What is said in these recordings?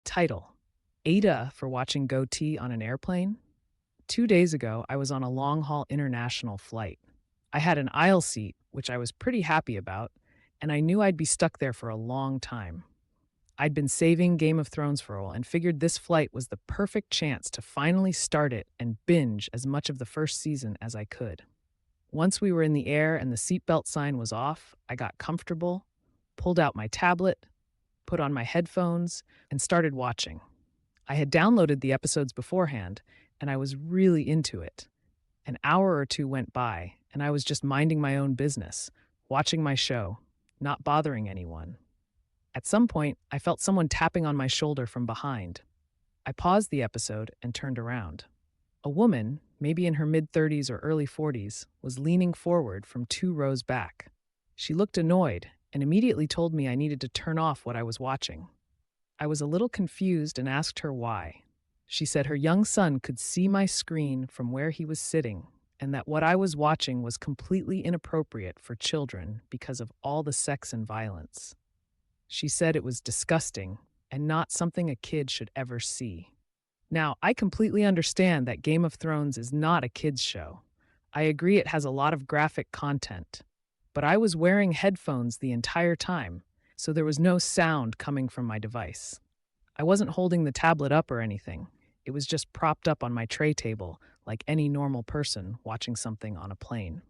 Title: AITA for watching Goatee on an airplane. 2 days ago, I was on a long haul international flight. I had an aisle seat, which I was pretty happy about, and I knew I'd be stuck there for a long time. I'd been saving Game of Thrones for a while and figured this flight was the perfect chance to finally start it and binge as much of the first season as I could. Once we were in the air and the seatbelt sign was off, I got comfortable, pulled out my tablet, put on my headphones, and started watching. I had downloaded the episodes beforehand, and I was really into it. An hour or two went by, and I was just minding my own business, watching my show, not bothering anyone. At some point, I felt someone tapping on my shoulder from behind. I paused the episode and turned around. A woman, maybe in her mid-30s or early 40s, was leaning forward from 2 rows back. She looked annoyed and immediately told me I needed to turn off what I was watching. I was a little confused and asked her why. She said her young son could see my screen from where he was sitting and that what I was watching was completely inappropriate for children because of all the sex and violence. She said it was disgusting and not something a kid should ever see. Now, I completely understand that Game of Thrones is not a kids' show. I agree it has a lot of graphic content. But I was wearing headphones the entire time, so there was no sound coming from my device. I wasn't holding the tablet up or anything. It was just propped up on my tray table, like any normal person watching something on a plane.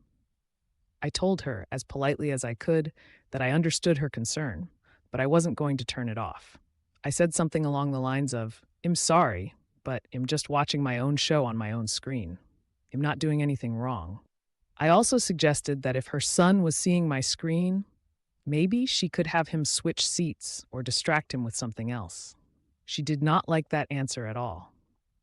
I told her, as politely as I could, that I understood her concern, but I wasn't going to turn it off. I said something along the lines of, "I'm sorry, but I'm just watching my own show on my own screen. I'm not doing anything wrong." I also suggested that if her son was seeing my screen, maybe she could have him switch seats or distract him with something else. She did not like that answer at all.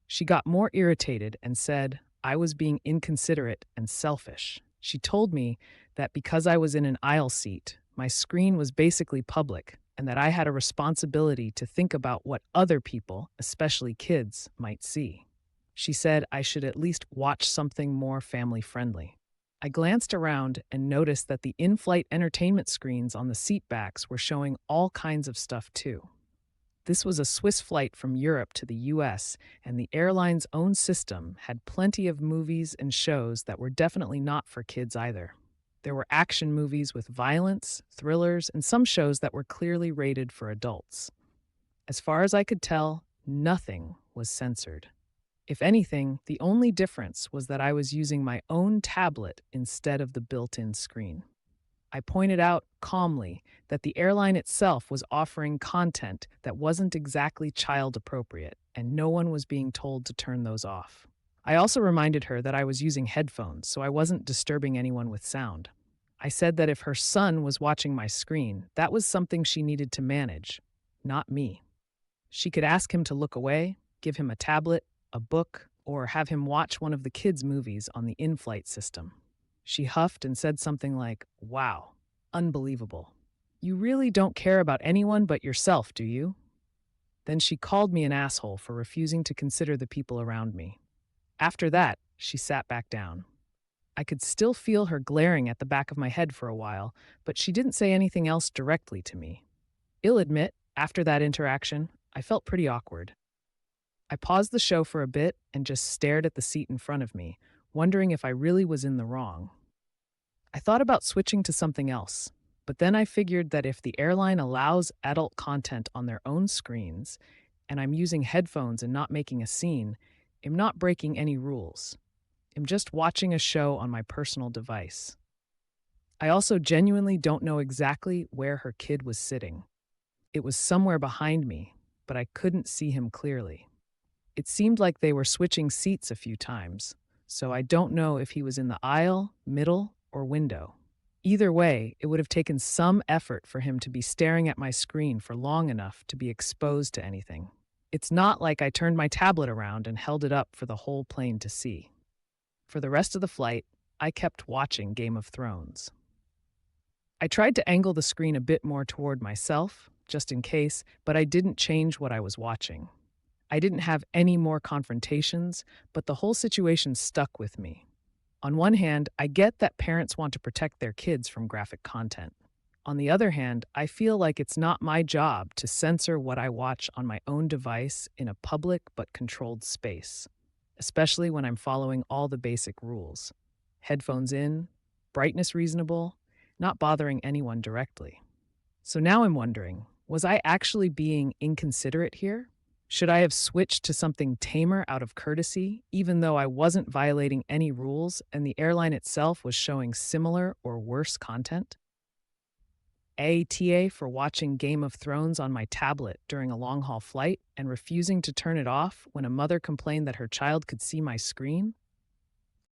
She got more irritated and said I was being inconsiderate and selfish. She told me that because I was in an aisle seat, my screen was basically public and that I had a responsibility to think about what other people, especially kids, might see. She said I should at least watch something more family-friendly. I glanced around and noticed that the in-flight entertainment screens on the seat backs were showing all kinds of stuff too. This was a Swiss flight from Europe to the US, and the airline's own system had plenty of movies and shows that were definitely not for kids either. There were action movies with violence, thrillers, and some shows that were clearly rated for adults. As far as I could tell, nothing was censored. If anything, the only difference was that I was using my own tablet instead of the built-in screen. I pointed out calmly that the airline itself was offering content that wasn't exactly child-appropriate, and no one was being told to turn those off. I also reminded her that I was using headphones, so I wasn't disturbing anyone with sound. I said that if her son was watching my screen, that was something she needed to manage, not me. She could ask him to look away, give him a tablet, a book, or have him watch one of the kids' movies on the in-flight system. She huffed and said something like, "Wow, unbelievable. You really don't care about anyone but yourself, do you?" Then she called me an asshole for refusing to consider the people around me. After that, she sat back down. I could still feel her glaring at the back of my head for a while, but she didn't say anything else directly to me. I'll admit, after that interaction, I felt pretty awkward. I paused the show for a bit and just stared at the seat in front of me, wondering if I really was in the wrong. I thought about switching to something else, but then I figured that if the airline allows adult content on their own screens, and I'm using headphones and not making a scene, I'm not breaking any rules. I'm just watching a show on my personal device. I also genuinely don't know exactly where her kid was sitting. It was somewhere behind me, but I couldn't see him clearly. It seemed like they were switching seats a few times, so I don't know if he was in the aisle, middle, or window. Either way, it would have taken some effort for him to be staring at my screen for long enough to be exposed to anything. It's not like I turned my tablet around and held it up for the whole plane to see. For the rest of the flight, I kept watching Game of Thrones. I tried to angle the screen a bit more toward myself, just in case, but I didn't change what I was watching. I didn't have any more confrontations, but the whole situation stuck with me. On one hand, I get that parents want to protect their kids from graphic content. On the other hand, I feel like it's not my job to censor what I watch on my own device in a public but controlled space, especially when I'm following all the basic rules. Headphones in, brightness reasonable, not bothering anyone directly. So now I'm wondering, was I actually being inconsiderate here? Should I have switched to something tamer out of courtesy, even though I wasn't violating any rules and the airline itself was showing similar or worse content? ATA for watching Game of Thrones on my tablet during a long haul flight and refusing to turn it off when a mother complained that her child could see my screen?